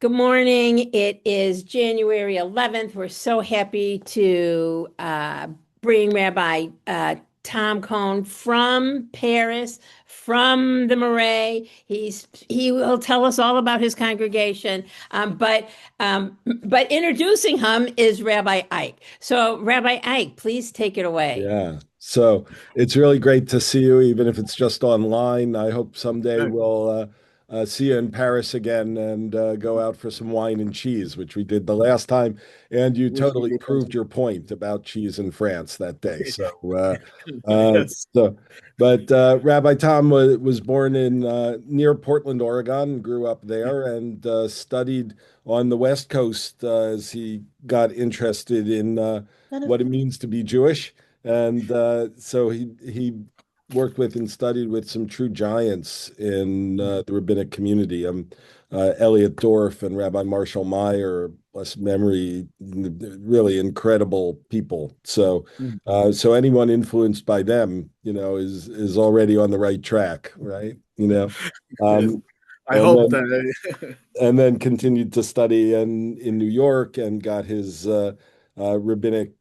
Good morning. It is January 11th. We're so happy to bring Rabbi Tom Cohen from Paris, from the Marais. He will tell us all about his congregation. But introducing him is Rabbi Ike. So, Rabbi Ike, please take it away. Yeah. So it's really great to see you, even if it's just online. I hope someday Right. we'll see you in Paris again and go out for some wine and cheese, which we did the last time. And you Which we totally did. proved your point about cheese in France that day. Uh, Yes. so, but Rabbi Tom was born in near Portland, Oregon, grew up there, and studied on the West Coast as he got interested in what it means to be Jewish. And so he worked with and studied with some true giants in the rabbinic community. Elliot Dorff and Rabbi Marshall Meyer, blessed memory, really incredible people. So anyone influenced by them, is already on the right track, right? Yes. Um, I and hope then that. and then continued to study in New York and got his rabbinic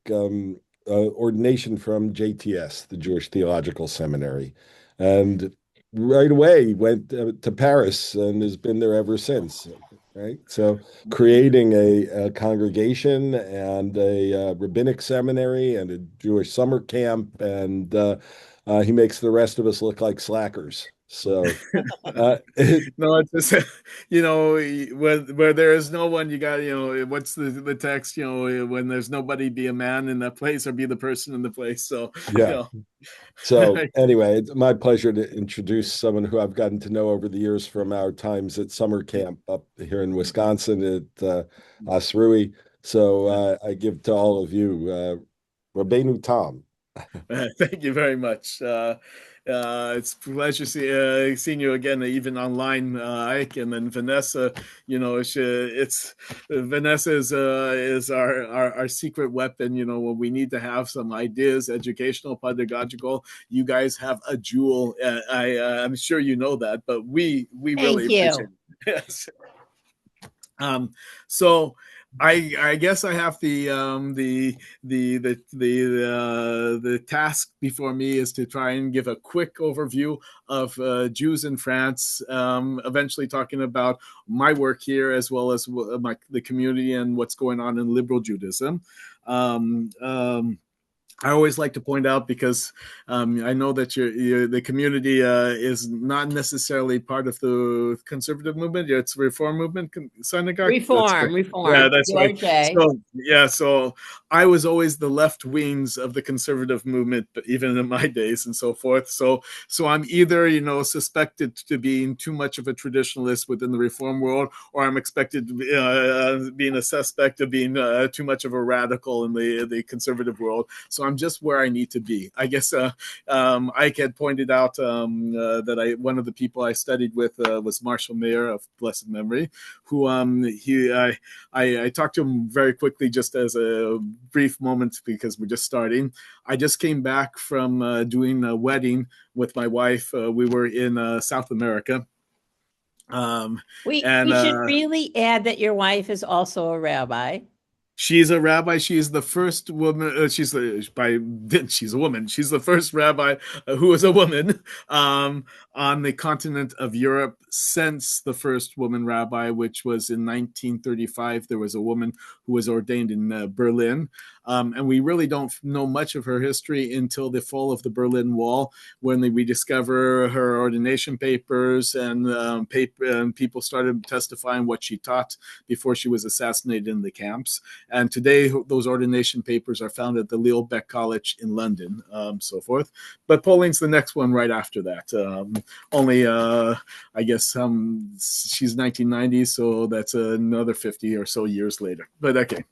ordination from JTS, the Jewish Theological Seminary, and right away went to Paris and has been there ever since. Right, so creating a congregation and a rabbinic seminary and a Jewish summer camp, and he makes the rest of us look like slackers. So uh, No, it's just where there is no one, you got what's the text? When there's nobody, be a man in that place, or be the person in the place. So you yeah. know, So anyway, it's my pleasure to introduce someone who I've gotten to know over the years from our times at summer camp up here in Wisconsin at Osrui. So I give to all of you, Rabbeinu Tom. Thank you very much. It's a pleasure seeing you again, even online, Ike, and then Vanessa. It's Vanessa is our secret weapon. When we need to have some ideas, educational, pedagogical. You guys have a jewel. I'm sure you know that, but we really Thank appreciate you. it. Yes. So I guess I have the task before me is to try and give a quick overview of Jews in France, eventually talking about my work here as well as the community and what's going on in liberal Judaism. Um, um, I always like to point out because I know that the community is not necessarily part of the conservative movement. It's the reform movement, synagogue. That's right. Reform, Yeah, reform. that's right. URJ. So I was always the left wings of the conservative movement, but even in my days and so forth. So I'm either suspected to being too much of a traditionalist within the reform world, or I'm expected to be being a suspect of being too much of a radical in the conservative world. So I'm just where I need to be. I guess Ike had pointed out that one of the people I studied with was Marshall Mayer of blessed memory, who I talked to him very quickly just as a brief moment because we're just starting. I just came back from doing a wedding with my wife. We were in South America. Um, and We should really add that your wife is also a rabbi. She's a rabbi. She's the first woman. She's a woman. She's the first rabbi who is a woman on the continent of Europe since the first woman rabbi, which was in 1935. There was a woman who was ordained in Berlin, and we really don't know much of her history until the fall of the Berlin Wall, when we discover her ordination papers and people started testifying what she taught before she was assassinated in the camps. And today, those ordination papers are found at the Lille-Beck College in London, so forth. But Pauling's the next one right after that. I guess, she's 1990, so that's another 50 or so years later. But okay.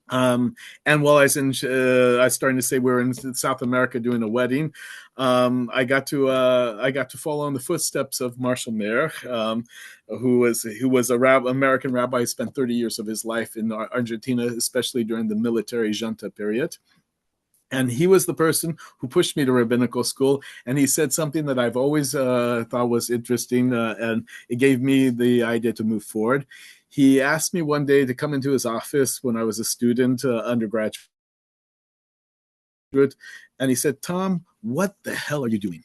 And while I was starting to say we were in South America doing a wedding, I got to follow in the footsteps of Marshall Mayer, who was a American rabbi who spent 30 years of his life in Argentina, especially during the military junta period. And he was the person who pushed me to rabbinical school. And he said something that I've always thought was interesting, and it gave me the idea to move forward. he asked me one day to come into his office when I was a student, undergraduate, and he said, "Tom, what the hell are you doing?"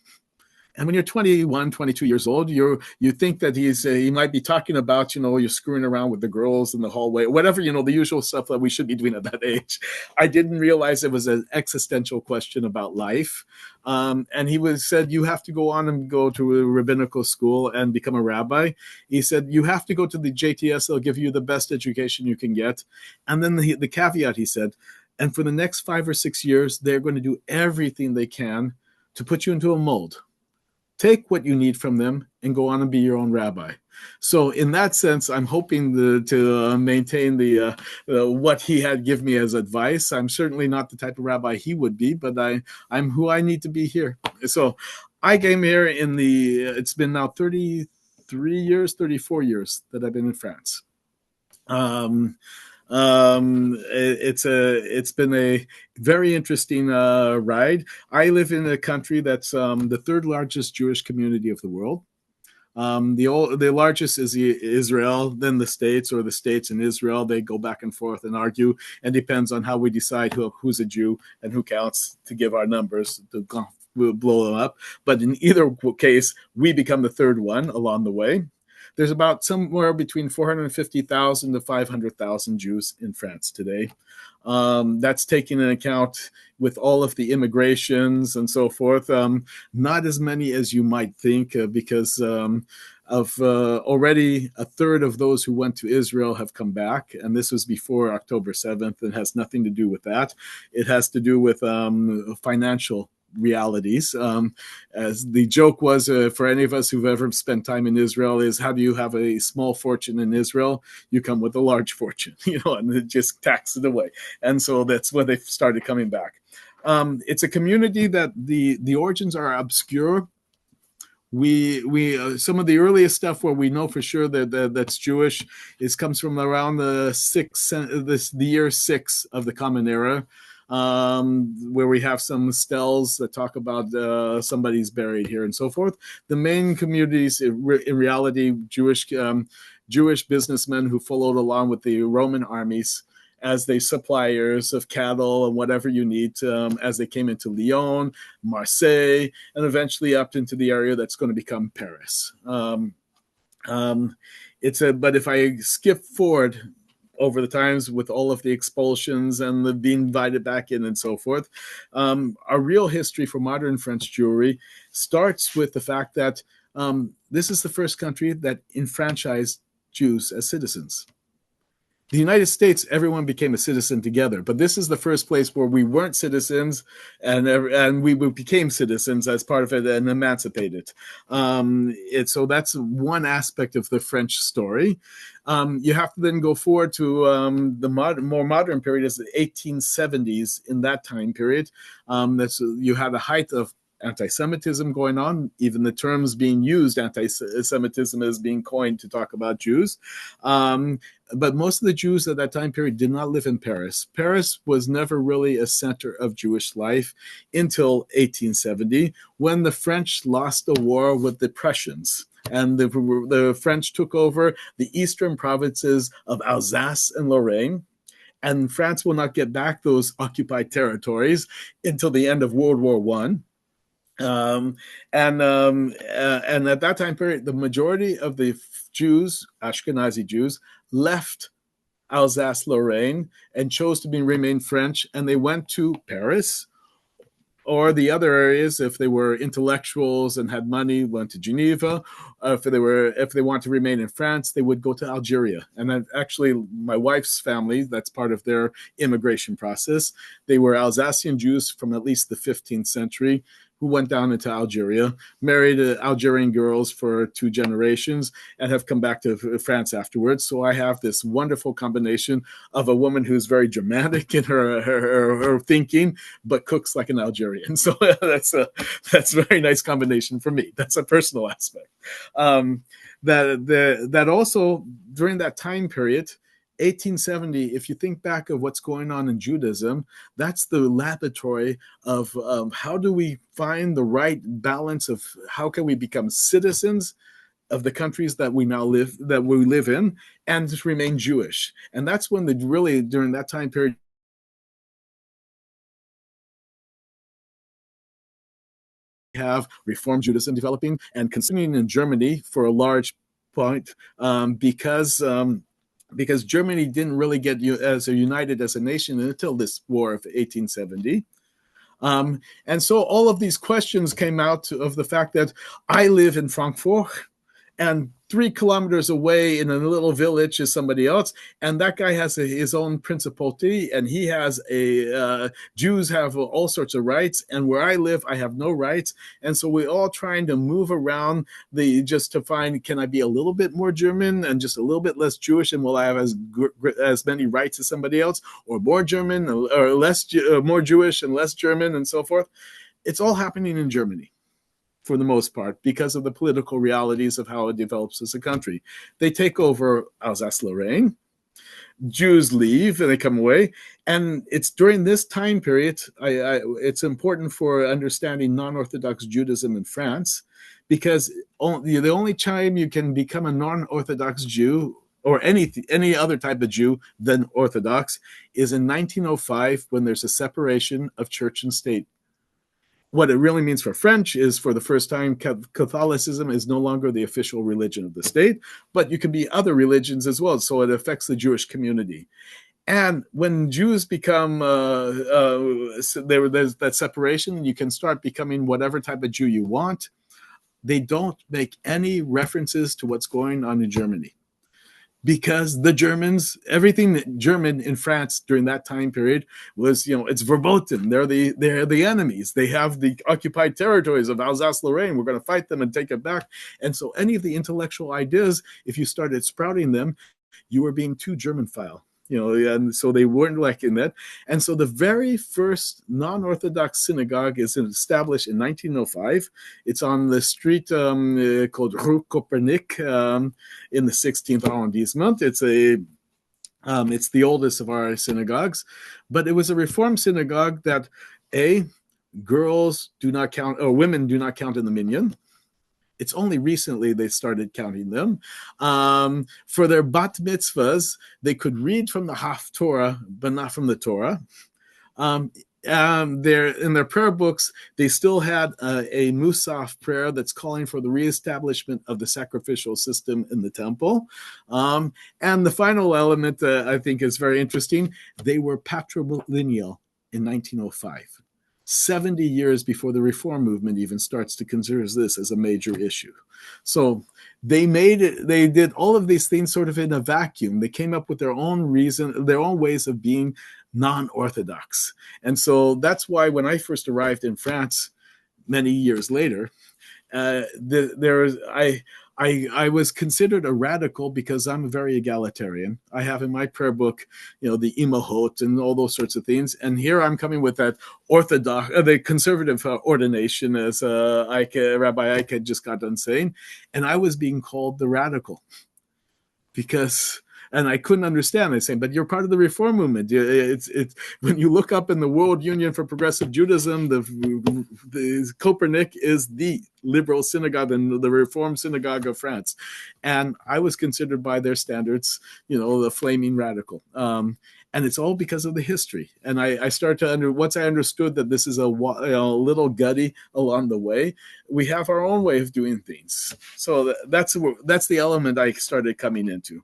And when you're 21, 22 years old, you think that he might be talking about, you're screwing around with the girls in the hallway, whatever, the usual stuff that we should be doing at that age. I didn't realize it was an existential question about life. And he said, you have to go on and go to a rabbinical school and become a rabbi. He said, you have to go to the JTS. They'll give you the best education you can get. And then the caveat, he said, and for the next 5 or 6 years, they're going to do everything they can to put you into a mold. Take what you need from them and go on and be your own rabbi. So in that sense, I'm hoping to maintain the what he had given me as advice. I'm certainly not the type of rabbi he would be, but I'm who I need to be here. So I came here it's been now 33 years, 34 years that I've been in France. It's been a very interesting ride. I live in a country that's the third largest Jewish community of the world. The largest is Israel, then the States, or the States and Israel. They go back and forth and argue, and depends on how we decide who's a Jew and who counts to give our numbers. We'll blow them up. But in either case, we become the third one along the way. There's about somewhere between 450,000 to 500,000 Jews in France today. That's taking into account with all of the immigrations and so forth. Not as many as you might think, because of already a third of those who went to Israel have come back. And this was before October 7th. It has nothing to do with that. It has to do with financial realities. As the joke was, for any of us who've ever spent time in Israel, is how do you have a small fortune in Israel? You come with a large fortune, and it just tax it away. And so that's when they started coming back. It's a community that the origins are obscure. We some of the earliest stuff where we know for sure that's Jewish comes from around the year 6 of the Common Era. Where we have some steles that talk about somebody's buried here and so forth. The main communities, in reality, Jewish businessmen who followed along with the Roman armies as they suppliers of cattle and whatever you need, as they came into Lyon, Marseille, and eventually up into the area that's going to become Paris. But if I skip forward over the times with all of the expulsions and the being invited back in and so forth, our real history for modern French Jewry starts with the fact that this is the first country that enfranchised Jews as citizens. The United States, everyone became a citizen together, but this is the first place where we weren't citizens and we became citizens as part of it and emancipated. So that's one aspect of the French story. You have to then go forward to the more modern period, is the 1870s. In that time period, you had a height of anti-Semitism going on. Even the terms being used, anti-Semitism, is being coined to talk about Jews. But most of the Jews at that time period did not live in Paris. Paris was never really a center of Jewish life until 1870, when the French lost the war with the Prussians. And the French took over the eastern provinces of Alsace and Lorraine. And France will not get back those occupied territories until the end of World War I. And at that time period, the majority of the Jews, Ashkenazi Jews, left Alsace-Lorraine and chose to remain French, and they went to Paris, or the other areas. If they were intellectuals and had money, went to Geneva. If they want to remain in France, they would go to Algeria. And actually, my wife's family, that's part of their immigration process. They were Alsatian Jews from at least the 15th century, who went down into Algeria, married Algerian girls for 2 generations, and have come back to France afterwards. So I have this wonderful combination of a woman who's very dramatic in her thinking, but cooks like an Algerian. So that's a very nice combination for me. That's a personal aspect. That also, during that time period, 1870, if you think back of what's going on in Judaism, that's the laboratory of how do we find the right balance of how can we become citizens of the countries that we live in, and just remain Jewish. And that's when during that time period, have Reform Judaism developing and continuing in Germany for a large point, because Germany didn't really get united as a nation until this war of 1870. And so all of these questions came out of the fact that I live in Frankfurt, and 3 kilometers away in a little village is somebody else, and that guy has his own principality, and he has Jews have all sorts of rights, and where I live, I have no rights. And so we're all trying to move around just to find, can I be a little bit more German and just a little bit less Jewish, and will I have as many rights as somebody else, or more German or more Jewish and less German, and so forth. It's all happening in Germany, for the most part, because of the political realities of how it develops as a country. They take over Alsace-Lorraine, Jews leave and they come away. And it's during this time period, it's important for understanding non-Orthodox Judaism in France, because the only time you can become a non-Orthodox Jew, or any other type of Jew than Orthodox, is in 1905, when there's a separation of church and state. What it really means for French is, for the first time, Catholicism is no longer the official religion of the state, but you can be other religions as well. So it affects the Jewish community. And when Jews become, there's that separation, you can start becoming whatever type of Jew you want. They don't make any references to what's going on in Germany, because the Germans, everything German in France during that time period was, it's verboten. They're the enemies. They have the occupied territories of Alsace-Lorraine. We're going to fight them and take it back. And so any of the intellectual ideas, if you started sprouting them, you were being too German-phile. And so they weren't liking that. And so the very first non-Orthodox synagogue is established in 1905. It's on the street called Rue Copernic in the 16th arrondissement. It's the oldest of our synagogues, but it was a Reform synagogue that girls do not count, or women do not count in the minyan. It's only recently they started counting them. For their bat mitzvahs, they could read from the Haftorah, but not from the Torah. In their prayer books, they still had a Musaf prayer that's calling for the reestablishment of the sacrificial system in the temple. And the final element I think is very interesting. They were patrilineal in 1905. 70 years before the Reform movement even starts to consider this as a major issue. So they did all of these things sort of in a vacuum. They came up with their own ways of being non-Orthodox. And so that's why when I first arrived in France many years later, I was considered a radical because I'm very egalitarian. I have in my prayer book, the imahot and all those sorts of things. And here I'm coming with that Orthodox, the conservative ordination, as Rabbi Ike just got done saying. And I was being called the radical and I couldn't understand. They saying, but you're part of the Reform movement. It's when you look up in the World Union for Progressive Judaism, the Copernic is the liberal synagogue and the Reform synagogue of France, and I was considered by their standards, the flaming radical. And it's all because of the history. And I started to once I understood that this is a little gutty along the way, we have our own way of doing things. So that's the element I started coming into.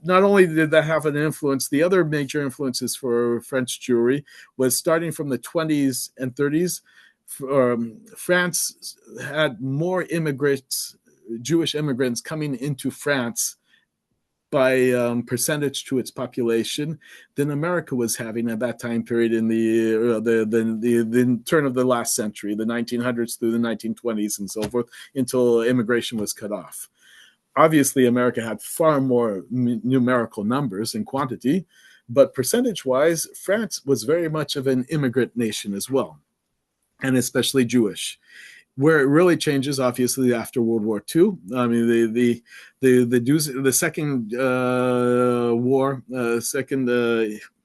Not only did that have an influence, the other major influences for French Jewry was starting from the 20s and 30s. France had more immigrants, Jewish immigrants coming into France by percentage to its population than America was having at that time period in the turn of the last century, the 1900s through the 1920s and so forth, until immigration was cut off. Obviously, America had far more numerical numbers and quantity, but percentage-wise, France was very much of an immigrant nation as well, and especially Jewish. Where it really changes, obviously, after World War II. I mean, the second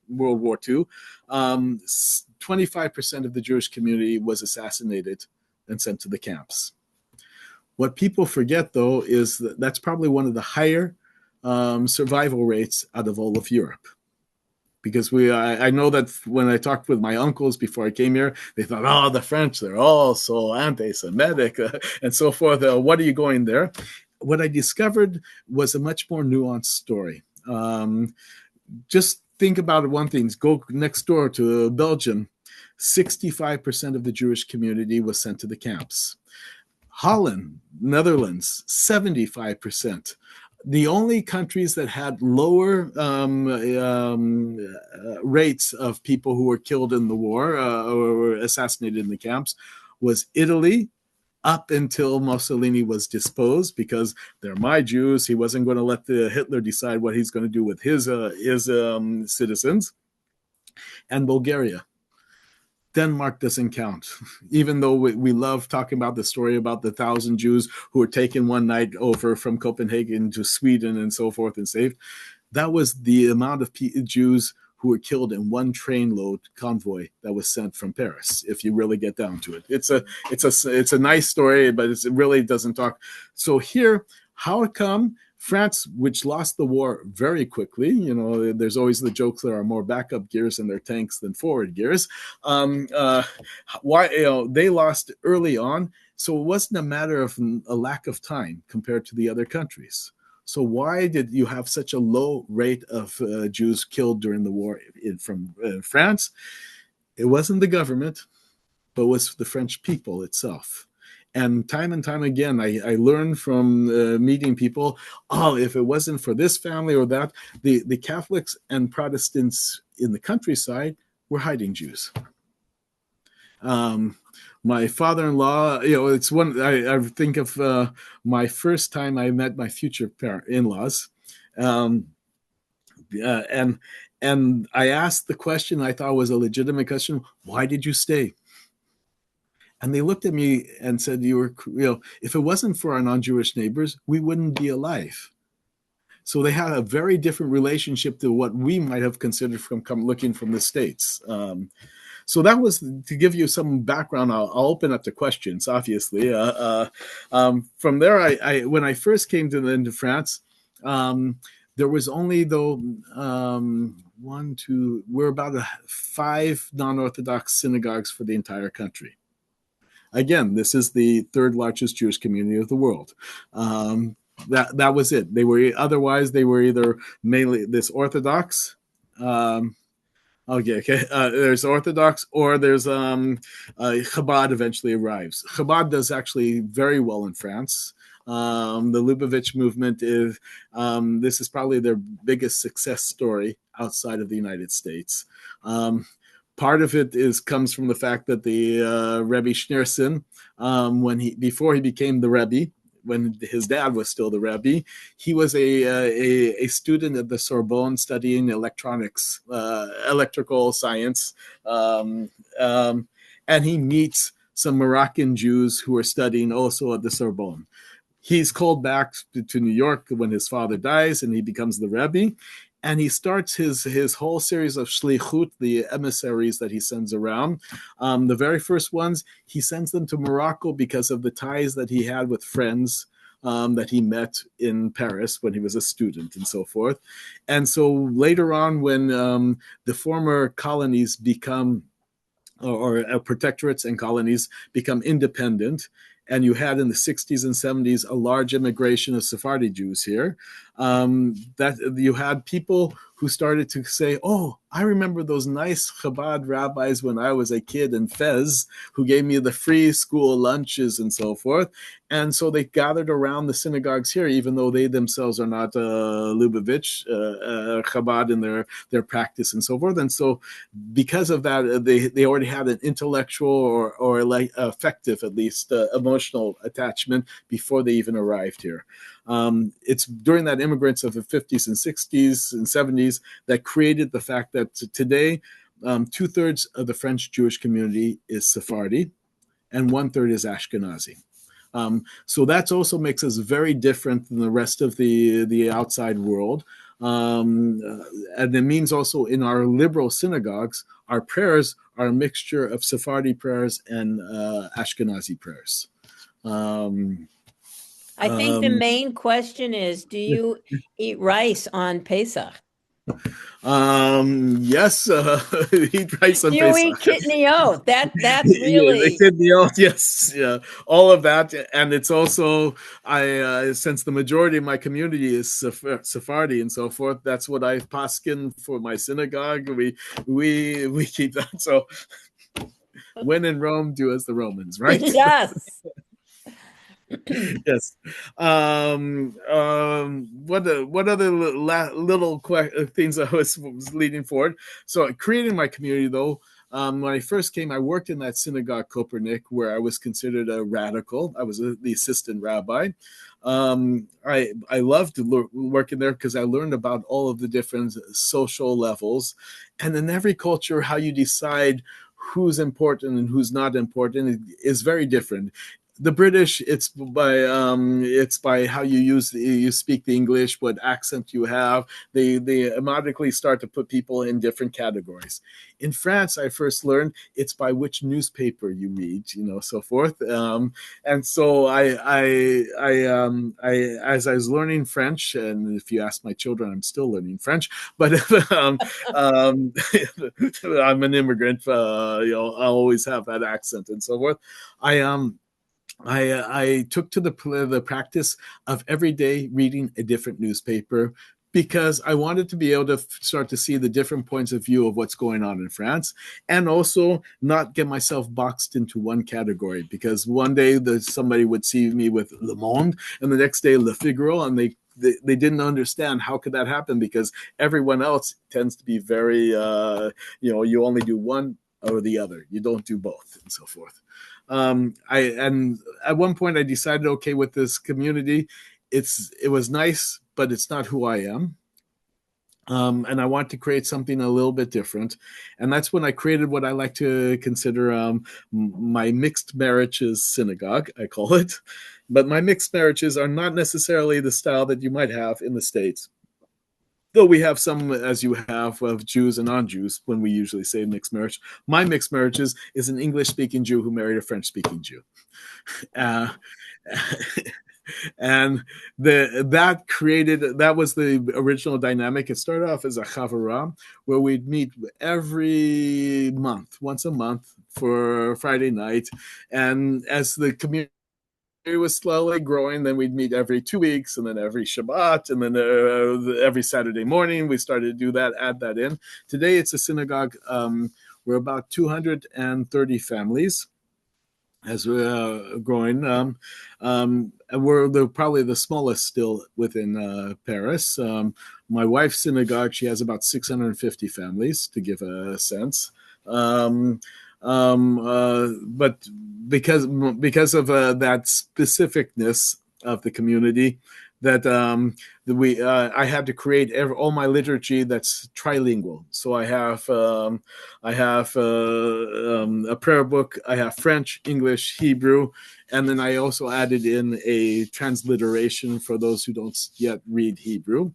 World War II, 25% of the Jewish community was assassinated and sent to the camps. What people forget, though, is that that's probably one of the higher survival rates out of all of Europe. Because I know that when I talked with my uncles before I came here, they thought, oh, the French, they're all so anti-Semitic and so forth. What are you going there? What I discovered was a much more nuanced story. Just think about one thing. Go next door to Belgium. 65% of the Jewish community was sent to the camps. Holland, Netherlands, 75%. The only countries that had lower rates of people who were killed in the war or were assassinated in the camps was Italy, up until Mussolini was disposed, because they're my Jews. He wasn't going to let Hitler decide what he's going to do with his citizens. And Bulgaria. Denmark doesn't count, even though we love talking about the story about the 1,000 Jews who were taken one night over from Copenhagen to Sweden and so forth and saved. That was the amount of Jews who were killed in one train load convoy that was sent from Paris. If you really get down to it, it's a nice story, but it really doesn't talk. So here, how it come? France, which lost the war very quickly, there's always the jokes there are more backup gears in their tanks than forward gears. Why they lost early on, so it wasn't a matter of a lack of time compared to the other countries. So why did you have such a low rate of Jews killed during the war from France? It wasn't the government, but it was the French people itself. And time again, I learned from meeting people, if it wasn't for this family or that, the Catholics and Protestants in the countryside were hiding Jews. My father-in-law, it's one, I think of my first time I met my future in-laws. And I asked the question I thought was a legitimate question, why did you stay? And they looked at me and said, if it wasn't for our non-Jewish neighbors, we wouldn't be alive. So they had a very different relationship to what we might have considered from looking from the States. So that was to give you some background. I'll open up to questions, obviously. From there, when I first came into France, there was only, we're about 5 non-Orthodox synagogues for the entire country. Again, this is the third largest Jewish community of the world. That was it. They were either mainly this Orthodox. There's Orthodox, or there's Chabad eventually arrives. Chabad does actually very well in France. The Lubavitch movement is this is probably their biggest success story outside of the United States. Part of it comes from the fact that the Rebbe Schneerson, before he became the Rebbe, when his dad was still the Rabbi, he was a student at the Sorbonne studying electronics, electrical science, and he meets some Moroccan Jews who are studying also at the Sorbonne. He's called back to New York when his father dies, and he becomes the Rabbi. And he starts his whole series of shlichut, the emissaries that he sends around. The very first ones, he sends them to Morocco because of the ties that he had with friends that he met in Paris when he was a student and so forth. And so later on, when the former colonies become, or protectorates and colonies become independent, and you had in the 60s and 70s a large immigration of Sephardi Jews here, that you had people who started to say, I remember those nice Chabad rabbis when I was a kid in Fez who gave me the free school lunches and so forth. And so they gathered around the synagogues here, even though they themselves are not Lubavitch, Chabad in their practice and so forth. And so because of that, they already had an intellectual or like affective, at least, emotional attachment before they even arrived here. It's during that immigrants of the 50s and 60s and 70s that created the fact that today 2/3 of the French Jewish community is Sephardi and 1/3 is Ashkenazi. So that also makes us very different than the rest of the outside world. And it means also in our liberal synagogues, our prayers are a mixture of Sephardi prayers and Ashkenazi prayers. I think the main question is, do you eat rice on Pesach? Yes, eat rice on Do you eat Pesach. kitniot? That's Yeah, they really said the oath, yes, yeah, all of that, and it's also since the majority of my community is Sephardi and so forth. That's what I paskin for my synagogue. We keep that. So when in Rome, do as the Romans, right? yes. Yes. What other little things I was leading forward? So creating my community, though. When I first came, I worked in that synagogue Kopernik, where I was considered a radical. I was the assistant rabbi. I loved working there because I learned about all of the different social levels, and in every culture, how you decide who's important and who's not important is very different. The British, it's by how you speak the English, what accent you have. They automatically start to put people in different categories. In France, I first learned it's by which newspaper you read, so forth. And so as I was learning French, and if you ask my children, I'm still learning French, but I'm an immigrant. I always have that accent and so forth. I took to the practice of every day reading a different newspaper because I wanted to be able to start to see the different points of view of what's going on in France, and also not get myself boxed into one category, because one day somebody would see me with Le Monde and the next day Le Figaro, and they didn't understand how could that happen, because everyone else tends to be very you only do one or the other, you don't do both, and so forth. And at one point I decided, okay, with this community, it was nice, but it's not who I am. And I want to create something a little bit different. And that's when I created what I like to consider my mixed marriages synagogue, I call it. But my mixed marriages are not necessarily the style that you might have in the States. Though we have some, as you have, of Jews and non-Jews when we usually say mixed marriage. My mixed marriages is an English-speaking Jew who married a French-speaking Jew. Uh, and that was the original dynamic. It started off as a chavara, where we'd meet every month, once a month, for Friday night. And as the community was slowly growing, then we'd meet every 2 weeks, and then every Shabbat, and then every Saturday morning we started to do that, add that in. Today it's a synagogue. We're about 230 families as we're growing, and we're probably the smallest still within Paris. My wife's synagogue, she has about 650 families, to give a sense. But because of that specificness of the community, that I had to create all my liturgy that's trilingual. So I have a prayer book. I have French, English, Hebrew, and then I also added in a transliteration for those who don't yet read Hebrew.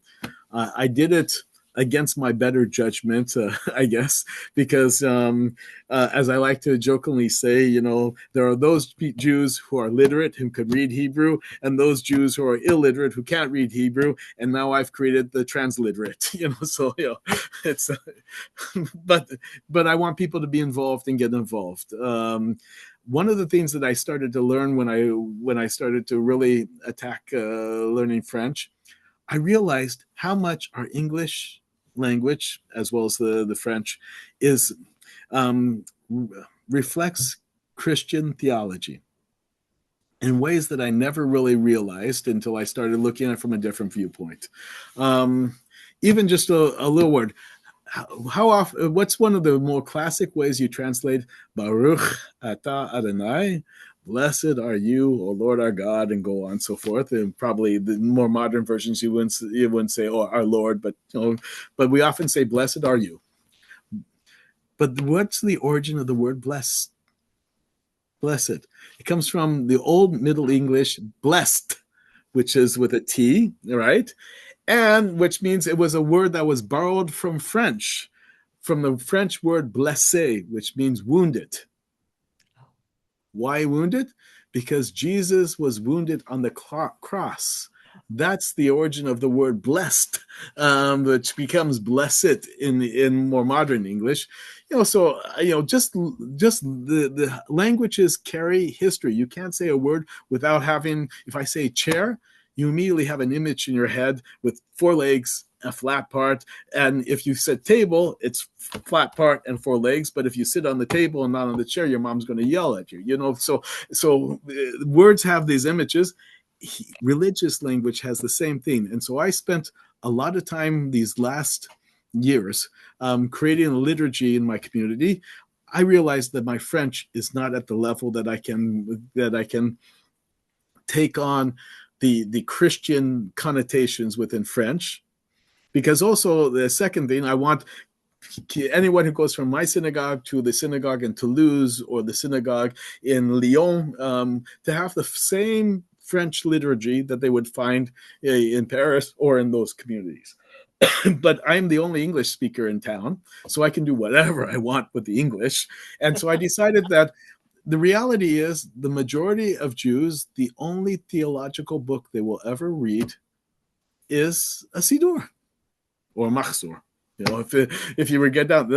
I did it against my better judgment, I guess, because as I like to jokingly say, there are those Jews who are literate who could read Hebrew, and those Jews who are illiterate who can't read Hebrew, and now I've created the transliterate. So it's but I want people to be involved and get involved. One of the things that I started to learn when I started to really attack learning French, I realized how much our English language, as well as the French, is reflects Christian theology in ways that I never really realized until I started looking at it from a different viewpoint. Even just a little word. How often? What's one of the more classic ways you translate Baruch Atah Adonai? Blessed are you, O Lord our God, and go on and so forth. And probably the more modern versions, you wouldn't say, "Oh, our Lord," but but we often say, "Blessed are you." But what's the origin of the word blessed? Blessed. It comes from the Old Middle English blessed, which is with a T, right? And which means it was a word that was borrowed from French, from the French word blessé, which means wounded. Why wounded? because Jesus was wounded on the cross. That's the origin of the word blessed, which becomes blessed in more modern English. So just the languages carry history. You can't say a word without having. If I say chair, you immediately have an image in your head with 4 legs, a flat part. And if you said table, it's flat part and 4 legs. But if you sit on the table and not on the chair, your mom's going to yell at you. So words have these images. Religious language has the same thing. And so I spent a lot of time these last years creating a liturgy in my community. I realized that my French is not at the level that I can take on the Christian connotations within French. Because also the second thing, I want anyone who goes from my synagogue to the synagogue in Toulouse or the synagogue in Lyon to have the same French liturgy that they would find in Paris or in those communities. But I'm the only English speaker in town, so I can do whatever I want with the English. And so I decided that the reality is the majority of Jews, the only theological book they will ever read is a Siddur or Machzor. If you were get down,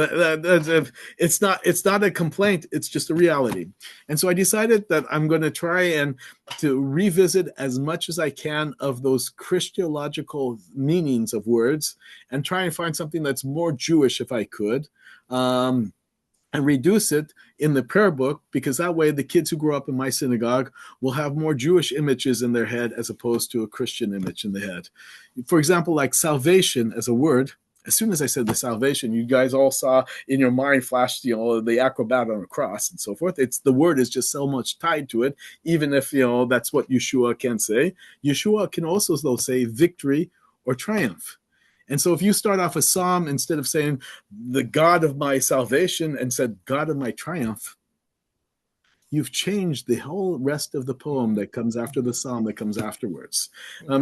it's not a complaint. It's just a reality. And so I decided that I'm going to try and to revisit as much as I can of those Christological meanings of words and try and find something that's more Jewish if I could. And reduce it in the prayer book, because that way the kids who grow up in my synagogue will have more Jewish images in their head as opposed to a Christian image in the head. For example, like salvation as a word, as soon as I said the salvation, you guys all saw in your mind flashed, the acrobat on a cross and so forth. The word is just so much tied to it, even if, that's what Yeshua can say. Yeshua can also, though, say victory or triumph. And so if you start off a psalm, instead of saying the God of my salvation and said God of my triumph, you've changed the whole rest of the poem that comes after the psalm that comes afterwards.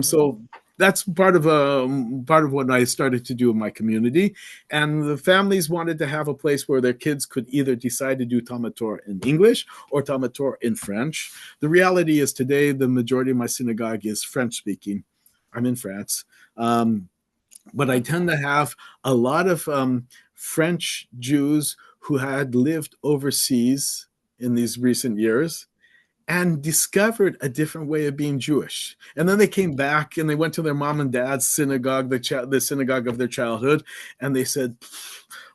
So that's part of what I started to do in my community. And the families wanted to have a place where their kids could either decide to do Talmud Torah in English or Talmud Torah in French. The reality is today, the majority of my synagogue is French speaking. I'm in France. But I tend to have a lot of French Jews who had lived overseas in these recent years and discovered a different way of being Jewish. And then they came back and they went to their mom and dad's synagogue, the synagogue of their childhood, and they said,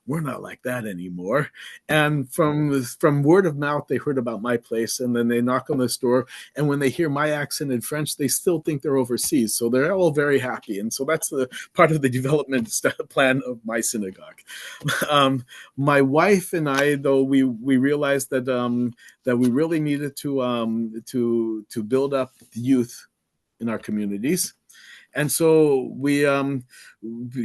we're not like that anymore. And from word of mouth, they heard about my place, and then they knock on the door. And when they hear my accent in French, they still think they're overseas. So they're all very happy. And so that's the part of the development plan of my synagogue. My wife and I, though, we realized that we really needed to build up the youth in our communities. And so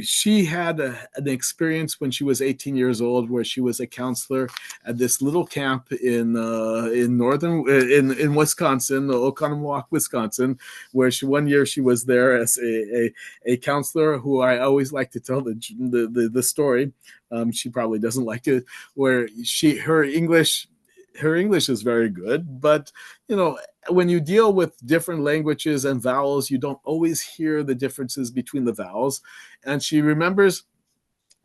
she had an experience when she was 18 years old, where she was a counselor at this little camp in Wisconsin, Oconomowoc, Wisconsin, where one year she was there as a counselor who I always like to tell the story. She probably doesn't like it, where her English is very good, but when you deal with different languages and vowels, you don't always hear the differences between the vowels. And she remembers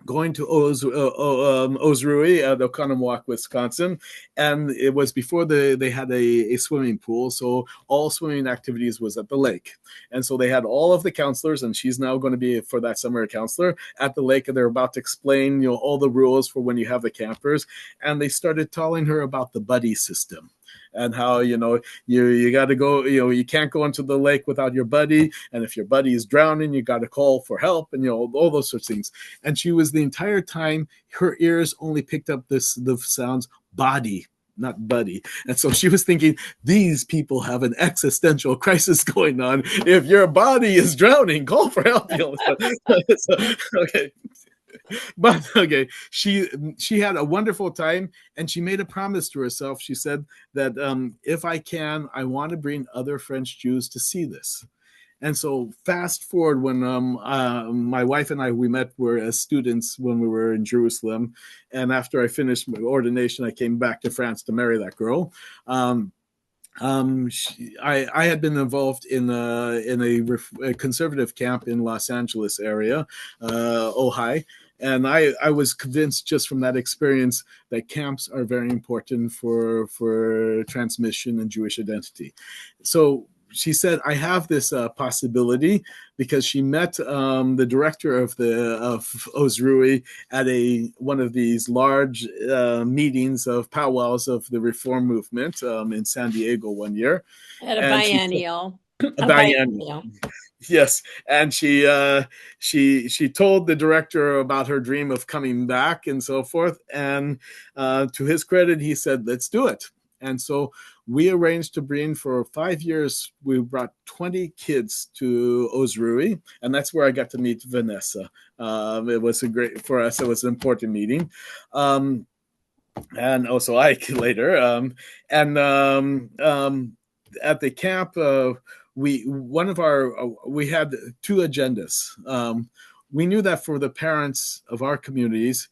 going to Osrui at Oconomowoc, Wisconsin, and it was before they had a swimming pool, so all swimming activities was at the lake. And so they had all of the counselors, and she's now going to be, for that summer, a counselor at the lake, and they're about to explain all the rules for when you have the campers. And they started telling her about the buddy system, and how you got to go, you can't go into the lake without your buddy, and if your buddy is drowning, you got to call for help, and all those sorts of things. And she was, the entire time, her ears only picked up the sounds body, not buddy. And so she was thinking, these people have an existential crisis going on. If your body is drowning, call for help. Okay. But okay, she had a wonderful time, and she made a promise to herself. She said that if I can, I want to bring other French Jews to see this. And so fast forward, when my wife and I, we met, were as students when we were in Jerusalem. And after I finished my ordination, I came back to France to marry that girl. I had been involved in a conservative camp in Los Angeles area, Ojai, and I was convinced just from that experience that camps are very important for transmission and Jewish identity. So she said, I have this possibility, because she met the director of Osrui at one of these large meetings of powwows of the Reform movement in San Diego one year, At a and she biennial. a A biennial. biennial. Yes, and she told the director about her dream of coming back and so forth. And to his credit, he said, "Let's do it." And so we arranged to bring, for 5 years. We brought 20 kids to Osrui, and that's where I got to meet Vanessa. It was for us. It was an important meeting. And also Ike later. And at the camp, we had two agendas. We knew that for the parents of our communities,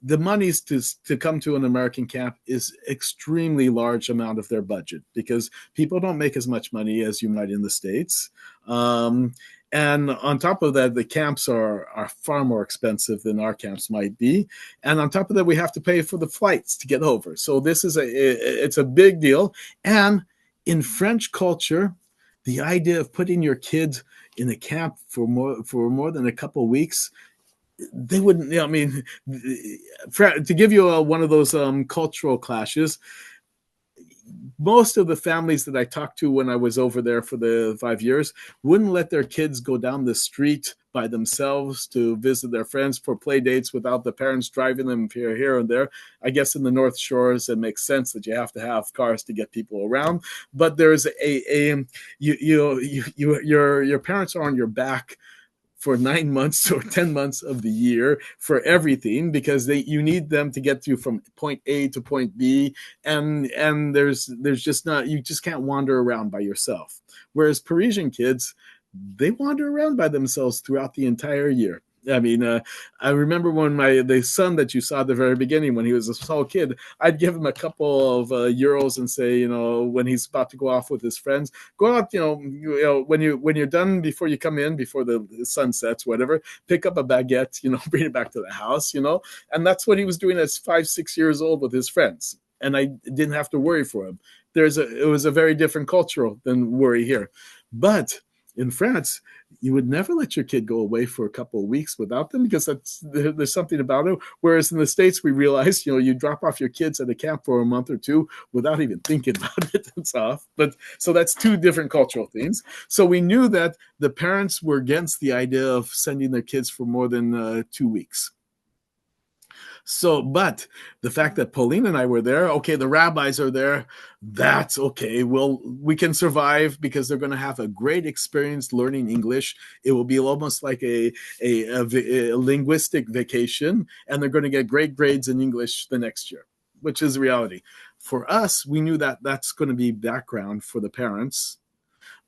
the monies to come to an American camp is extremely large amount of their budget, because people don't make as much money as you might in the States. And on top of that, the camps are far more expensive than our camps might be. And on top of that, we have to pay for the flights to get over. So it's a big deal. And in French culture, the idea of putting your kids in a camp for more than a couple of weeks, they wouldn't. I mean, to give you one of those cultural clashes, most of the families that I talked to when I was over there for the 5 years wouldn't let their kids go down the street by themselves to visit their friends for play dates without the parents driving them here and there. I guess in the North Shores, it makes sense that you have to have cars to get people around. But there's your parents are on your back for 9 months or 10 months of the year for everything, because you need them to get you from point A to point B. And there's just not, you just can't wander around by yourself. Whereas Parisian kids, they wander around by themselves throughout the entire year. I mean, I remember when the son that you saw at the very beginning, when he was a small kid, I'd give him a couple of euros and say, when he's about to go off with his friends, go out, when you're done, before you come in, before the sun sets, whatever, pick up a baguette, bring it back to the house, and that's what he was doing at 5-6 years old with his friends. And I didn't have to worry for him. It was a very different cultural than worry here. But in France, you would never let your kid go away for a couple of weeks without them, because there's something about it. Whereas in the States, we realized, you drop off your kids at a camp for a month or two without even thinking about it. It's off. But so that's two different cultural things. So we knew that the parents were against the idea of sending their kids for more than 2 weeks. So, but the fact that Pauline and I were there, okay, the rabbis are there, that's okay. We can survive, because they're going to have a great experience learning English. It will be almost like a linguistic vacation, and they're going to get great grades in English the next year, which is the reality. For us, we knew that that's going to be background for the parents.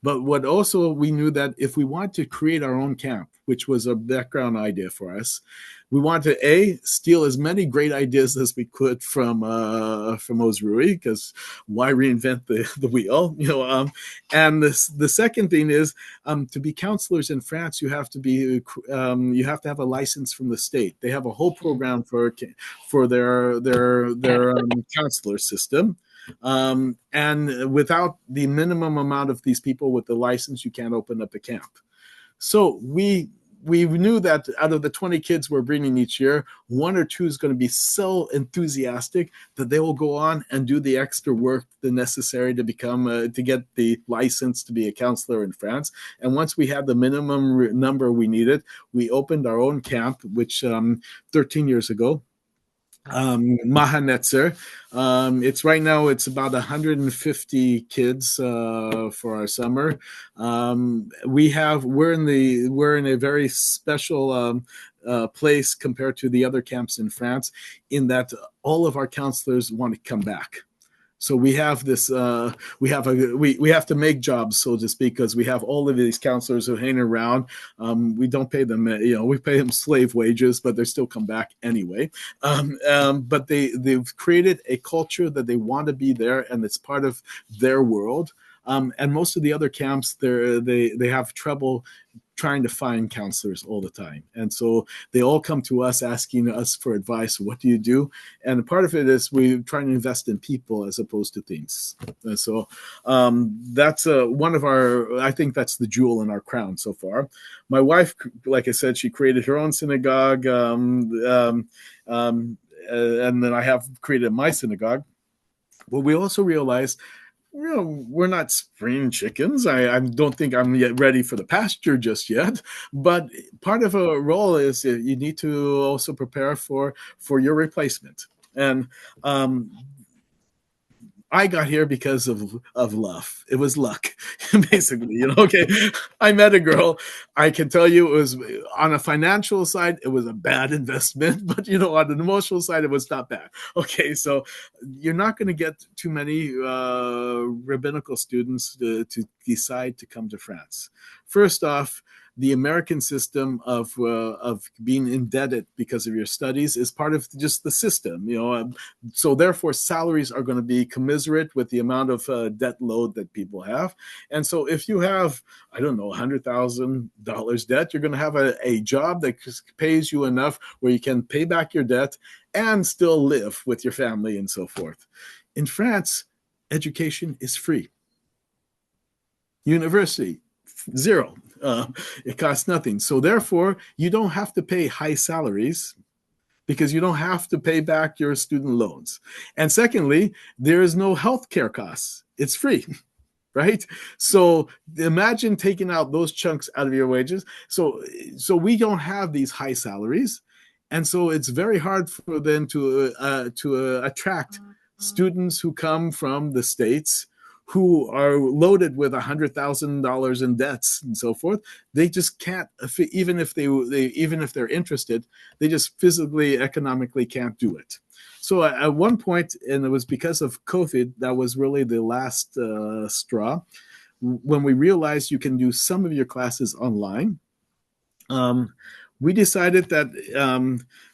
But what also we knew that if we want to create our own camp, which was a background idea for us, we want to steal as many great ideas as we could from Osrui, because why reinvent the wheel, And the second thing is, to be counselors in France, you have to have a license from the state. They have a whole program for their counselor system. And without the minimum amount of these people with the license, you can't open up a camp. So we knew that out of the 20 kids we're bringing each year, 1 or 2 is going to be so enthusiastic that they will go on and do the extra work, the necessary to get the license to be a counselor in France. And once we had the minimum number we needed, we opened our own camp, which 13 years ago. Mahanetzer. It's right now, it's about 150 kids for our summer. We're in a very special place compared to the other camps in France, in that all of our counselors want to come back. So we have this, we have to make jobs, so to speak, because we have all of these counselors who hang around. We don't pay them, we pay them slave wages, but they still come back anyway. But they've created a culture that they want to be there, and it's part of their world. And most of the other camps, they have trouble trying to find counselors all the time. And so they all come to us asking us for advice. What do you do? And part of it is we're trying to invest in people as opposed to things. And so that's one of I think that's the jewel in our crown so far. My wife, like I said, she created her own synagogue. And then I have created my synagogue. But we also realized we're not spring chickens. I don't think I'm yet ready for the pasture just yet. But part of a role is you need to also prepare for your replacement. And I got here because of love. It was luck, basically. Okay, I met a girl. I can tell you, it was on a financial side, it was a bad investment, but on an emotional side, it was not bad. Okay, so you're not going to get too many rabbinical students to decide to come to France. First off, the American system of being indebted because of your studies is part of just the system, so therefore salaries are going to be commensurate with the amount of debt load that people have. And so if you have, I don't know, $100,000 debt, you're going to have a job that pays you enough where you can pay back your debt and still live with your family and so forth. In France, education is free. University, zero. It costs nothing. So therefore, you don't have to pay high salaries because you don't have to pay back your student loans. And secondly, there is no healthcare costs. It's free, right? So imagine taking out those chunks out of your wages. So we don't have these high salaries. And so it's very hard for them to attract students who come from the States who are loaded with $100,000 in debts and so forth. They just can't, even if they're interested, they just physically, economically can't do it. So at one point, and it was because of COVID, that was really the last straw, when we realized you can do some of your classes online. We decided that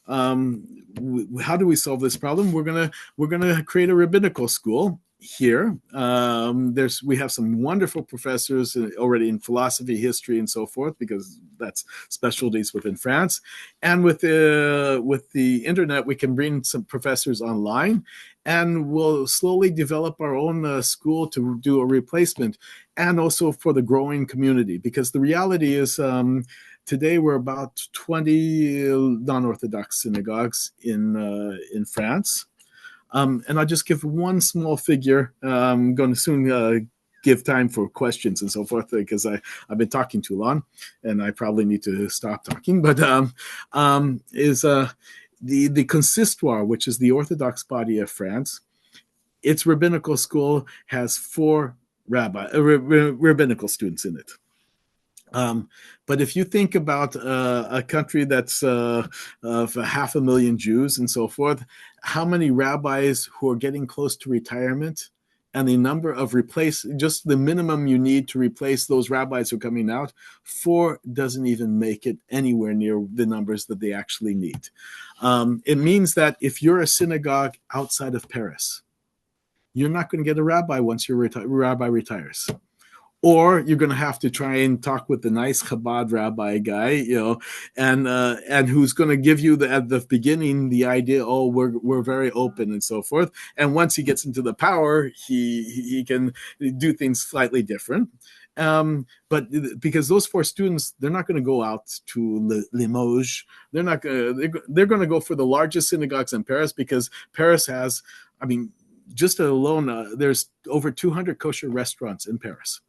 how do we solve this problem? We're gonna create a rabbinical school here. We have some wonderful professors already in philosophy, history, and so forth, because that's specialties within France. And with the internet, we can bring some professors online, and we'll slowly develop our own school to do a replacement, and also for the growing community. Because the reality is, today we're about 20 non-Orthodox synagogues in France. And I'll just give one small figure. I'm going to soon give time for questions and so forth, because I've been talking too long and I probably need to stop talking. But is the consistoire, which is the Orthodox body of France, its rabbinical school has 4 rabbinical students in it. But if you think about a country that's of 500,000 Jews and so forth, how many rabbis who are getting close to retirement, and the number of just the minimum you need to replace those rabbis who are coming out, 4 doesn't even make it anywhere near the numbers that they actually need. It means that if you're a synagogue outside of Paris, you're not going to get a rabbi once your rabbi retires. Or you're going to have to try and talk with the nice Chabad rabbi guy, and who's going to give you at the beginning the idea, oh, we're very open and so forth. And once he gets into the power, he can do things slightly different. But because those 4 students, they're not going to go out to Limoges. They're going to go for the largest synagogues in Paris, because Paris has, just alone, there's over 200 kosher restaurants in Paris.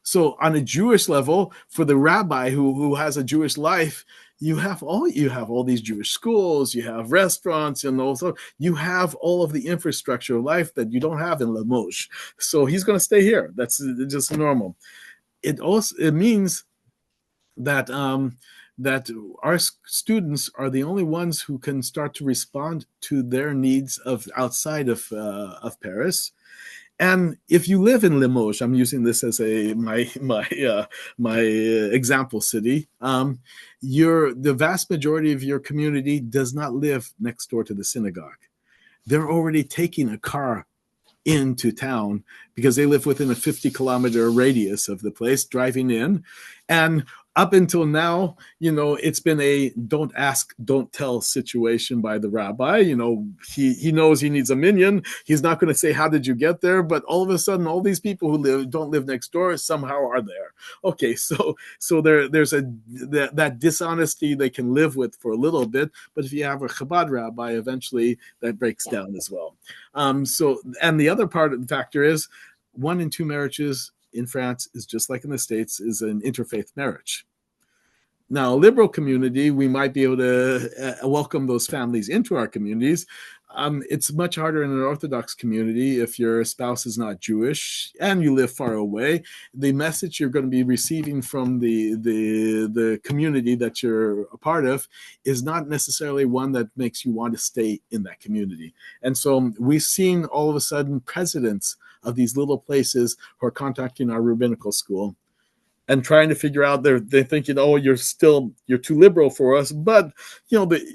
So on a Jewish level, for the rabbi who has a Jewish life, you have all these Jewish schools, you have restaurants, and also you have all of the infrastructure of life that you don't have in Limoges. So he's going to stay here. That's just normal. It means that that our students are the only ones who can start to respond to their needs of outside of Paris. And if you live in Limoges, I'm using this as my example city. The vast majority of your community does not live next door to the synagogue. They're already taking a car into town because they live within a 50-kilometer radius of the place, driving in. And up until now, it's been a don't ask, don't tell situation by the rabbi. He knows he needs a minyan. He's not going to say, how did you get there? But all of a sudden, all these people who don't live next door somehow are there. Okay, so there's that dishonesty they can live with for a little bit. But if you have a Chabad rabbi, eventually that breaks down as well. And the other part of the factor is 1 in 2 marriages in France is just like in the States, is an interfaith marriage. Now, a liberal community, we might be able to welcome those families into our communities. It's much harder in an Orthodox community if your spouse is not Jewish and you live far away. The message you're going to be receiving from the community that you're a part of is not necessarily one that makes you want to stay in that community. And so we've seen all of a sudden presidents of these little places who are contacting our rabbinical school and trying to figure out, they're thinking, oh, you're too liberal for us, but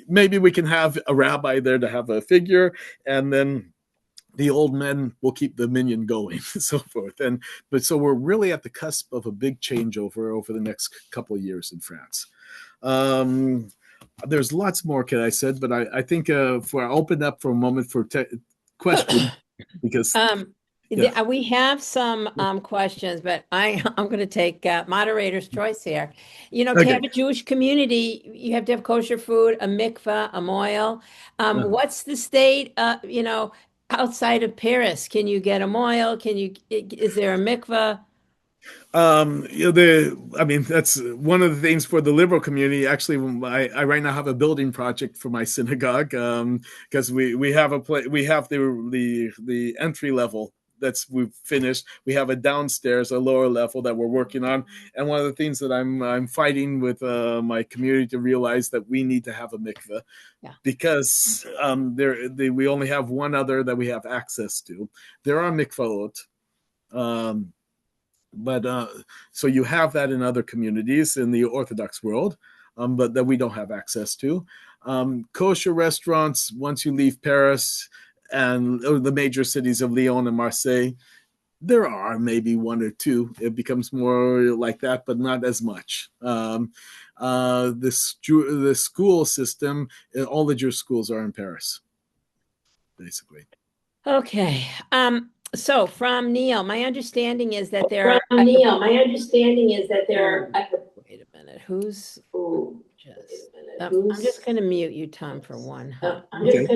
maybe we can have a rabbi there to have a figure, and then the old men will keep the minyan going, and so forth. So we're really at the cusp of a big changeover over the next couple of years in France. There's lots more, can I said, but I think if I open up for a moment for questions, because we have some questions, but I'm going to take moderator's choice here. To have a Jewish community, you have to have kosher food, a mikveh, a moil. What's the state, outside of Paris? Can you get a moil? Is there a mikveh? That's one of the things for the liberal community. Actually, I right now have a building project for my synagogue, because we have the entry level we've finished. We have a downstairs, a lower level that we're working on. And one of the things that I'm fighting with my community to realize that we need to have a mikveh, because we only have one other that we have access to. There are mikvahot. So you have that in other communities in the Orthodox world, but that we don't have access to. Kosher restaurants, once you leave Paris and the major cities of Lyon and Marseille, there are maybe 1 or 2. It becomes more like that, but not as much. The school system, all the Jewish schools are in Paris, basically. Okay. So from Neil, my understanding is that there are. Wait a minute. I'm just going to mute you, Tom, for one. Okay.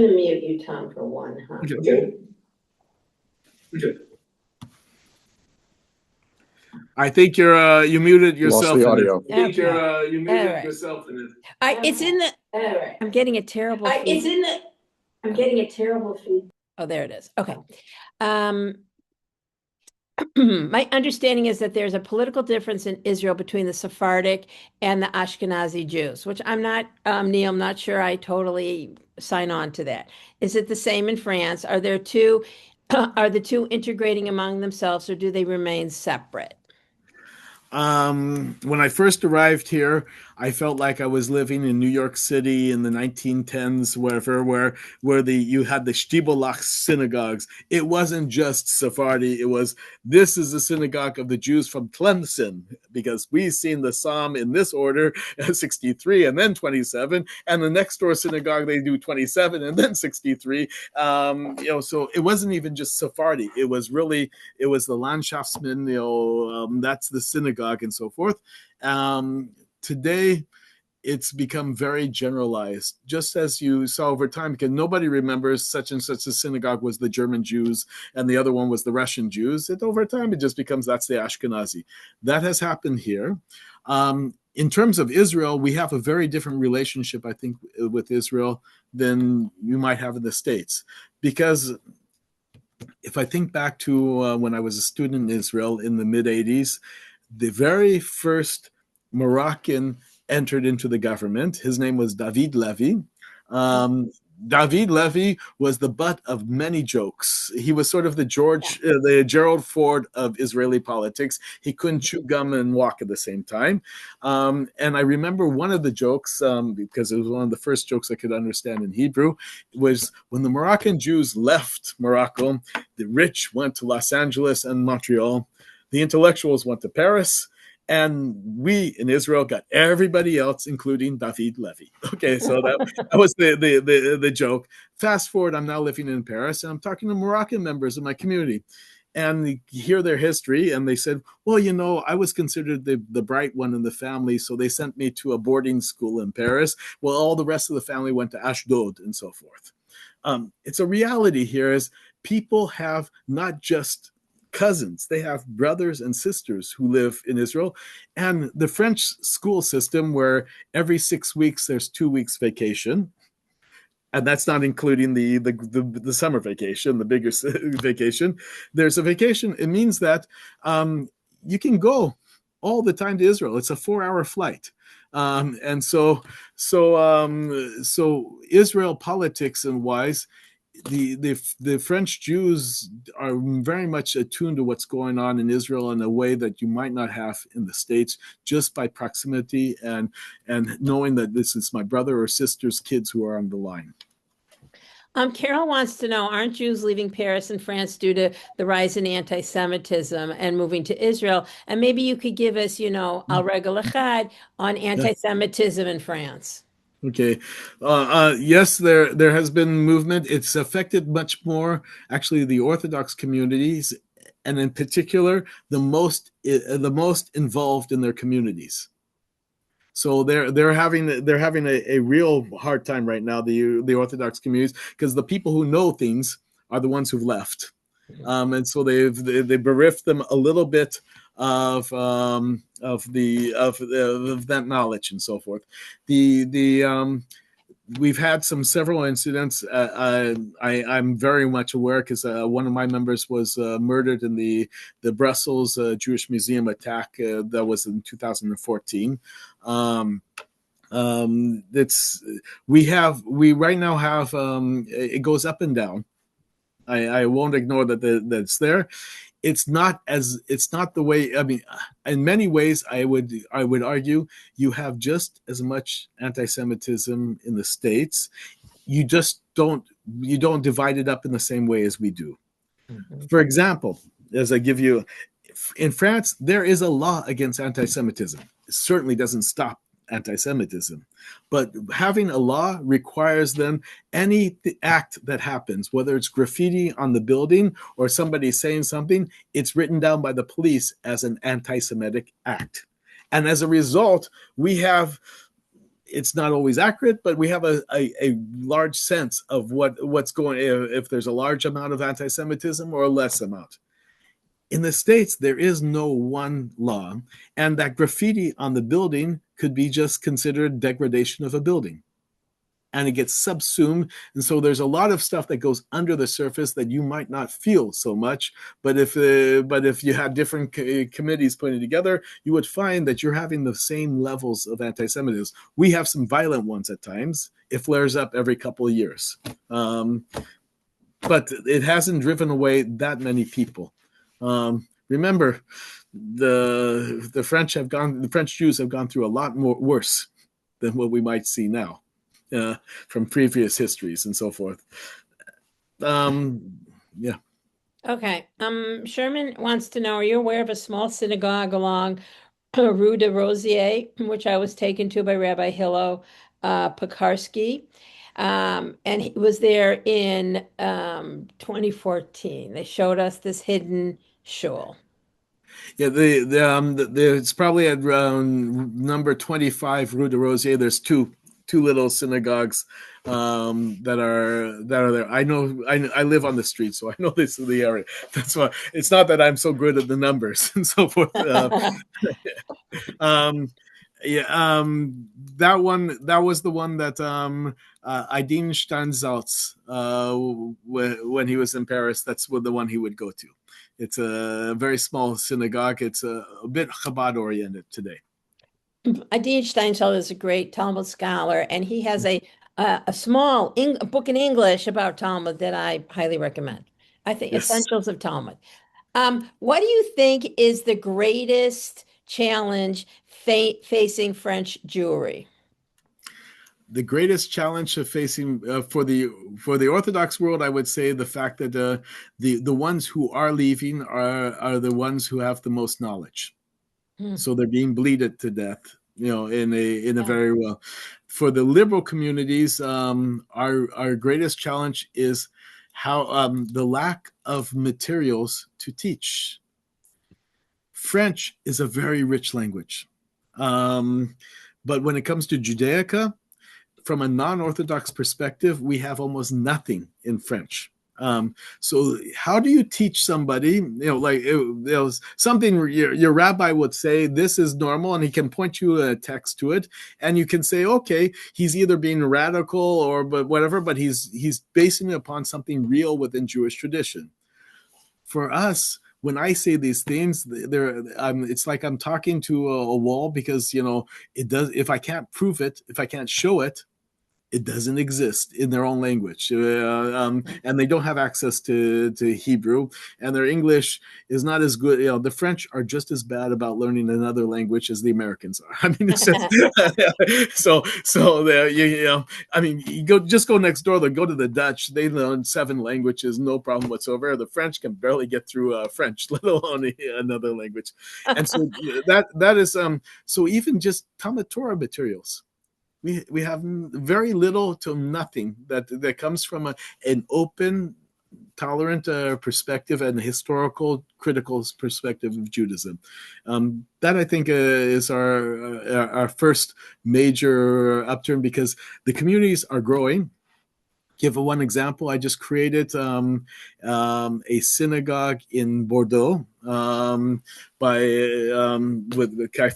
I think you muted yourself. Lost the audio. I think you muted yourself in it. It's in the. I'm getting a terrible feed. Oh, there it is. Okay. My understanding is that there's a political difference in Israel between the Sephardic and the Ashkenazi Jews, which I'm not, Neil, I'm not sure I totally sign on to that. Is it the same in France? Are the two integrating among themselves, or do they remain separate? When I first arrived here, I felt like I was living in New York City in the 1910s, where you had the Shtibelach synagogues. It wasn't just Sephardi. It was, this is the synagogue of the Jews from Tlemcen, because we've seen the Psalm in this order, 63 and then 27, and the next door synagogue, they do 27 and then 63. So it wasn't even just Sephardi. It was the Landschaftsman, that's the synagogue and so forth. Today, it's become very generalized, just as you saw over time, because nobody remembers such and such a synagogue was the German Jews and the other one was the Russian Jews. Over time, it just becomes that's the Ashkenazi. That has happened here. In terms of Israel, we have a very different relationship, I think, with Israel than you might have in the States. Because if I think back to when I was a student in Israel in the mid-'80s, the very first Moroccan entered into the government. His name was David Levy. David Levy was the butt of many jokes. He was sort of the Gerald Ford of Israeli politics. He couldn't chew gum and walk at the same time. And I remember one of the jokes, because it was one of the first jokes I could understand in Hebrew, was when the Moroccan Jews left Morocco, the rich went to Los Angeles and Montreal, the intellectuals went to Paris, and we in Israel got everybody else, including David Levy. Okay, so that was the joke. Fast forward, I'm now living in Paris, and I'm talking to Moroccan members of my community, and they hear their history, and they said, well, I was considered the bright one in the family, so they sent me to a boarding school in Paris. Well, all the rest of the family went to Ashdod and so forth. It's a reality here is people have not just cousins, they have brothers and sisters who live in Israel. And the French school system, where every 6 weeks there's 2 weeks vacation, and that's not including the summer vacation, the bigger vacation. There's a vacation. It means that you can go all the time to Israel. It's a 4-hour flight. And so Israel politics and wise, the French Jews are very much attuned to what's going on in Israel in a way that you might not have in the States, just by proximity and knowing that this is my brother or sister's kids who are on the line. Carol wants to know, aren't Jews leaving Paris and France due to the rise in anti-Semitism and moving to Israel? And maybe you could give us, al regel echad on anti-Semitism in France. Okay. Yes, there has been movement. It's affected much more, actually, the Orthodox communities, and in particular, the most involved in their communities. So they're having a real hard time right now, the Orthodox communities, because the people who know things are the ones who've left, and so they bereft them a little bit of that knowledge and so forth. We've had several incidents. I'm very much aware because one of my members was murdered in the Brussels Jewish Museum attack that was in 2014. We right now have it goes up and down. I won't ignore that it's there. It's not the way. I mean, in many ways, I would argue you have just as much anti-Semitism in the States. You just don't divide it up in the same way as we do. Mm-hmm. For example, as I give you, in France, there is a law against anti-Semitism. It certainly doesn't stop anti-Semitism, but having a law requires then any act that happens, whether it's graffiti on the building or somebody saying something, it's written down by the police as an anti-Semitic act. And as a result, we have, it's not always accurate, but we have a large sense of what's going, if there's a large amount of anti-Semitism or a less amount. In the States, there is no one law, and that graffiti on the building could be just considered degradation of a building, and it gets subsumed. And so there's a lot of stuff that goes under the surface that you might not feel so much. But if you had different committees putting together, you would find that you're having the same levels of anti-Semitism. We have some violent ones at times. It flares up every couple of years, but it hasn't driven away that many people. Remember, the French Jews have gone through a lot worse than what we might see now from previous histories and so forth. Yeah. Okay. Sherman wants to know, are you aware of a small synagogue along Rue de Rosier, which I was taken to by Rabbi Hillel Pekarsky? And he was there in 2014. They showed us this hidden shul. Yeah, it's probably at number 25 Rue de Rosier. There's two little synagogues that are there. I know I live on the street, so I know this is the area. That's why it's not that I'm so good at the numbers and so forth. That was the one that Aydin Steinsaltz, when he was in Paris, that's the one he would go to. It's a very small synagogue. It's a bit Chabad oriented today. Adin Steinfeld is a great Talmud scholar, and he has a small book in English about Talmud that I highly recommend. I think Yes. Essentials of Talmud. What do you think is the greatest challenge facing French Jewry? The greatest challenge of facing for the Orthodox world, I would say the fact that the ones who are leaving are the ones who have the most knowledge. Hmm. So they're being bleeded to death, in a Yeah. very well. For the liberal communities, our greatest challenge is how the lack of materials to teach. French is a very rich language, but when it comes to Judaica, from a non-Orthodox perspective, we have almost nothing in French. So how do you teach somebody, like something your rabbi would say, this is normal, and he can point you a text to it, and you can say, okay, he's either being radical or whatever, but he's basing it upon something real within Jewish tradition. For us, when I say these things, it's like I'm talking to a wall, because it does. If I can't prove it, if I can't show it, it doesn't exist in their own language, and they don't have access to Hebrew, and their English is not as good. The French are just as bad about learning another language as the Americans are. I mean, it's just I mean, you go next door. They go to the Dutch. They learn 7 languages, no problem whatsoever. The French can barely get through French, let alone another language. And so that is so even just Talmud Torah materials. We have very little to nothing that comes from an open, tolerant perspective and historical, critical perspective of Judaism. That I think is our first major upturn, because the communities are growing. Give one example. I just created a synagogue in Bordeaux. I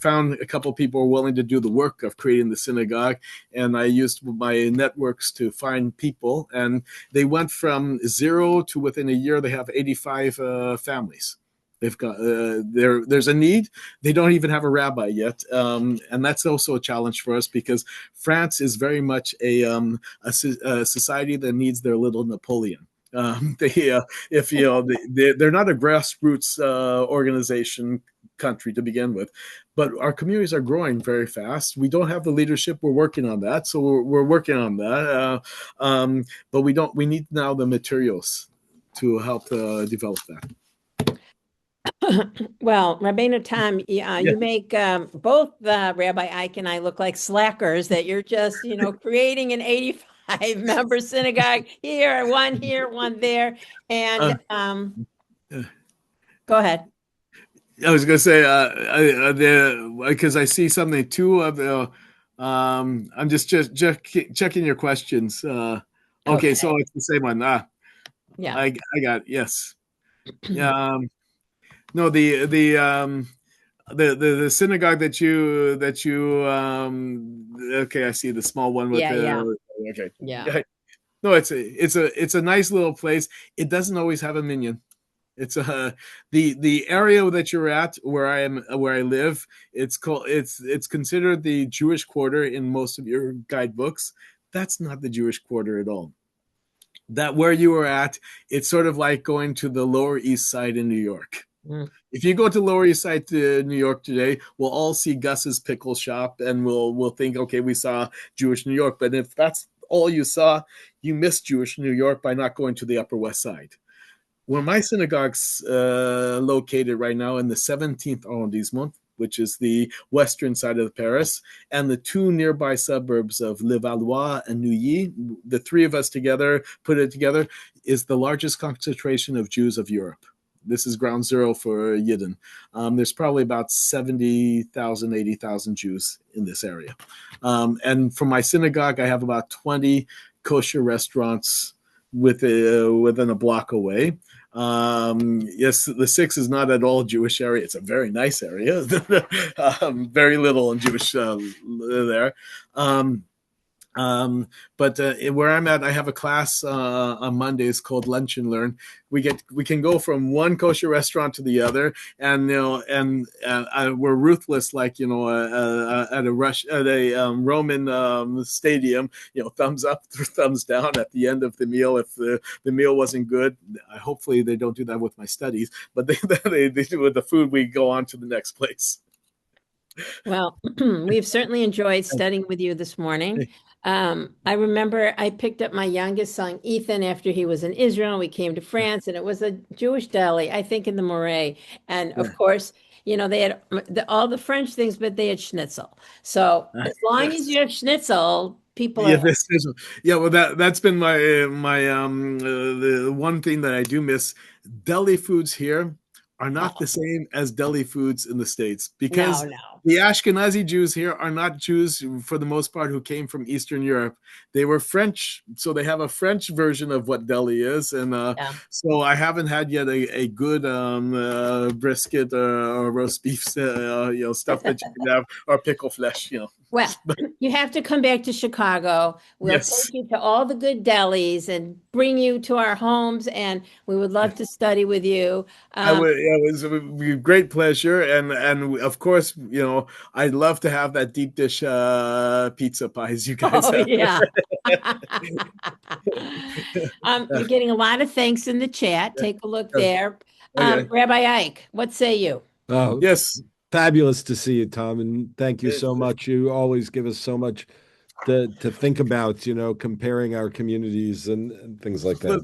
found a couple of people were willing to do the work of creating the synagogue, and I used my networks to find people, and they went from 0 to within a year they have 85 families. They've got there's a need. They don't even have a rabbi yet, and that's also a challenge for us, because France is very much a society that needs their little Napoleon. If they're not a grassroots organization country to begin with, but our communities are growing very fast. We don't have the leadership. We're working on that, so we're working on that. But we need now the materials to help develop that. Well, Rabbeinu Tam, you make both Rabbi Ike and I look like slackers, that you're just, creating an 85-member synagogue here, one there. And go ahead. I was going to say, because I see something too of I'm just checking your questions. Okay, so it's the same one. Yeah. I got it. Yes. No, the synagogue that you okay, I see the small one with okay. Yeah. No, it's a nice little place. It doesn't always have a minyan. It's the area that you're at, where I live. It's considered the Jewish quarter in most of your guidebooks. That's not the Jewish quarter at all. That where you were at, it's sort of like going to the Lower East Side in New York. If you go to Lower East Side to New York today, we'll all see Gus's pickle shop, and we'll think, okay, we saw Jewish New York. But if that's all you saw, you missed Jewish New York by not going to the Upper West Side. Where my synagogue's located right now, in the 17th arrondissement, which is the western side of Paris, and the 2 nearby suburbs of Levallois and Neuilly, the 3 of us together, put it together, is the largest concentration of Jews of Europe. This is ground zero for Yidden. There's probably about 70,000, 80,000 Jews in this area. And for my synagogue, I have about 20 kosher restaurants within a block away. Yes, the 6 is not at all Jewish area. It's a very nice area. Very little in Jewish there. But where I'm at, I have a class on Mondays called Lunch and Learn. We can go from one kosher restaurant to the other, and we're ruthless, like at a Roman stadium. Thumbs up, thumbs down at the end of the meal. If the meal wasn't good, hopefully they don't do that with my studies, but they do with the food. We go on to the next place. Well, we've certainly enjoyed studying with you this morning. I remember I picked up my youngest son, Ethan, after he was in Israel. We came to France, and it was a Jewish deli, I think in the Marais. And of course, they had all the French things, but they had schnitzel. So as long as you have schnitzel, people are. Well, that's been my the one thing that I do miss. Deli foods here are not the same as deli foods in the States, because the Ashkenazi Jews here are not Jews for the most part who came from Eastern Europe. They were French, so they have a French version of what deli is, and so I haven't had yet a good brisket or roast beef, stuff that you can have, or pickle flesh, Well, you have to come back to Chicago. We'll take you to all the good delis and bring you to our homes, and we would love to study with you. It was a great pleasure, and of course, I'd love to have that deep dish pizza pies you guys have. Yeah. You're getting a lot of thanks in the chat. Take a look there. Rabbi Ike, what say you? Oh, yes. Fabulous to see you, Tom, and thank you so much. You always give us so much to think about, comparing our communities and things like that.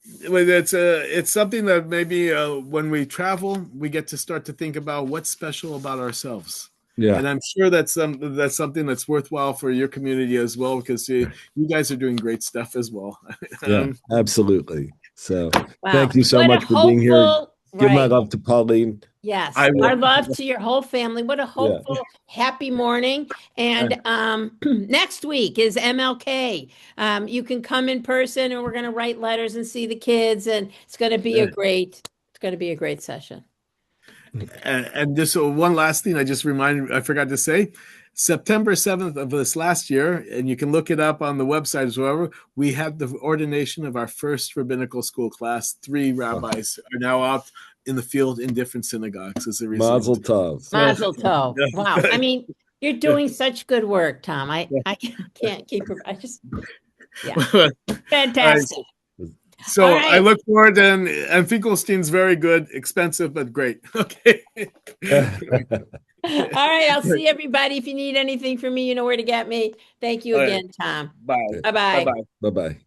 It's something that maybe when we travel, we get to start to think about what's special about ourselves. Yeah, and I'm sure that's something that's worthwhile for your community as well, because you guys are doing great stuff as well. Yeah, absolutely. So thank you so much for being here. Give my love to Pauline. Yes, our love to your whole family. What a hopeful, happy morning. And next week is MLK. You can come in person, and we're going to write letters and see the kids, and it's going to be a great session. And just one last thing, I forgot to say, September 7th of this last year, and you can look it up on the website as well, we had the ordination of our first rabbinical school class. 3 rabbis are now out in the field in different synagogues as a result. Mazel tov. Mazel tov. Wow. I mean, you're doing such good work, Tom. I can't keep, fantastic. So I look forward, and Finkelstein's very good, expensive, but great. Okay. All right. I'll see everybody. If you need anything from me, you know where to get me. Thank you again, Tom. Bye. Bye-bye. Bye-bye.